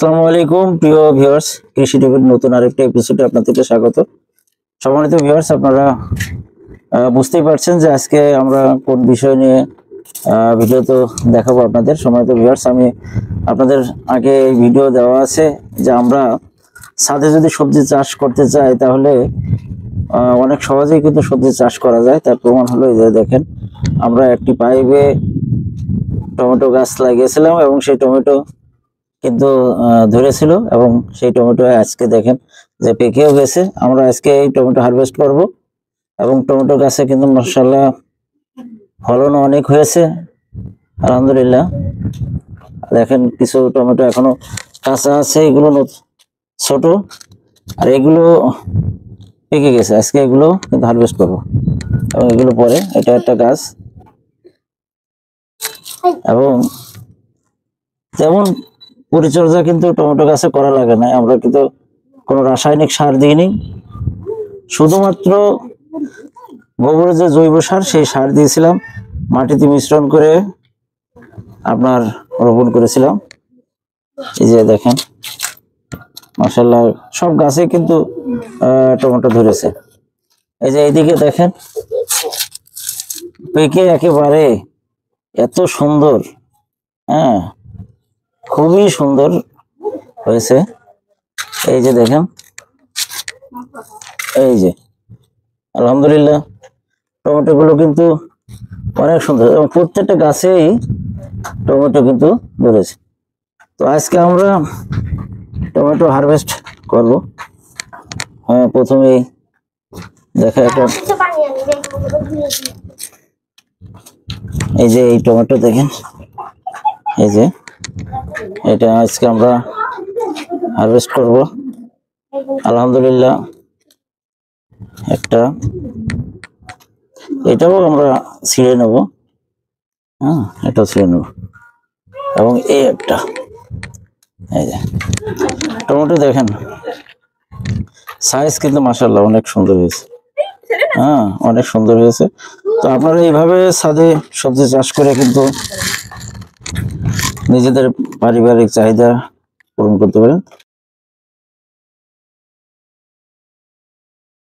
আসসালামু আলাইকুম প্রিয় ভিউয়ার্স, কৃষি টিভির নতুন আরেকটা এপিসোডে আপনাদেরকে স্বাগত। সম্মানিত ভিউয়ার্স, আপনারা বুঝতেই পারছেন যে আজকে আমরা কোন বিষয় নিয়ে ভিডিও তো দেখাবো আপনাদের। সম্মানিত ভিউয়ার্স, আমি আপনাদের আগে ভিডিও দেওয়া আছে যে আমরা ছাদে যদি সবজি চাষ করতে চাই তাহলে অনেক সহজেই কিন্তু সবজি চাষ করা যায়। তার প্রমাণ হলো এই যে দেখেন, আমরা একটি পাইপে টমেটো গাছ লাগিয়েছিলাম এবং সেই টমেটো কিন্তু ধরেছিল এবং সেই টমেটো আজকে দেখেন যে পেকেও গেছে। আমরা আজকে এই টমেটো হারভেস্ট করব এবং টমেটো গাছে কিন্তু মাশাআল্লাহ ফলন অনেক হয়েছে, আলহামদুলিল্লাহ। দেখেন কিছু টমেটো এখনো কাঁচা আছে, এগুলো ছোট, আর এগুলো পেকে গেছে। আজকে এগুলো কিন্তু হারভেস্ট করব এবং এগুলো পরে, এটা একটা গাছ এবং তেমন পরিচর্যা কিন্তু টমেটো গাছে করা লাগে না। আমরা কিন্তু কোনো রাসায়নিক সার দিইনি, শুধুমাত্র গোবরের যে জৈব সার সেই সার দিয়েছিলাম, মাটিতে মিশ্রণ করে আপনার রোপণ করেছিলাম। এই যে দেখেন মাশাআল্লাহ সব গাছে কিন্তু টমেটো ধরেছে। এই যে এইদিকে দেখেন পেকে একেবারে এত সুন্দর, হ্যাঁ খুবই সুন্দর হয়েছে। এই যে দেখেন, এই যে আলহামদুলিল্লাহ টমেটো গুলো কিন্তু অনেক সুন্দর এবং প্রত্যেকটা গাছেই টমেটো কিন্তু ধরেছে। তো আজকে আমরা টমেটো হারভেস্ট করব। প্রথমেই দেখা একটা, এই যে এই টমেটো দেখেন, এই যে এটা আজকে আমরা হারভেস্ট করব। আলহামদুলিল্লাহ একটা, এটাও আমরা ছিঁড়ে নেব, এটাও ছিঁড়ে নেব এবং এই একটা, এই যে টমেটো দেখেন সাইজ কিন্তু মাশাআল্লাহ অনেক সুন্দর হয়েছে, অনেক সুন্দর হয়েছে। তো আপনারা এইভাবে ছাদে সবজি চাষ করে কিন্তু নিজেদের পারিবারিক চাহিদা পূরণ করতে পারেন।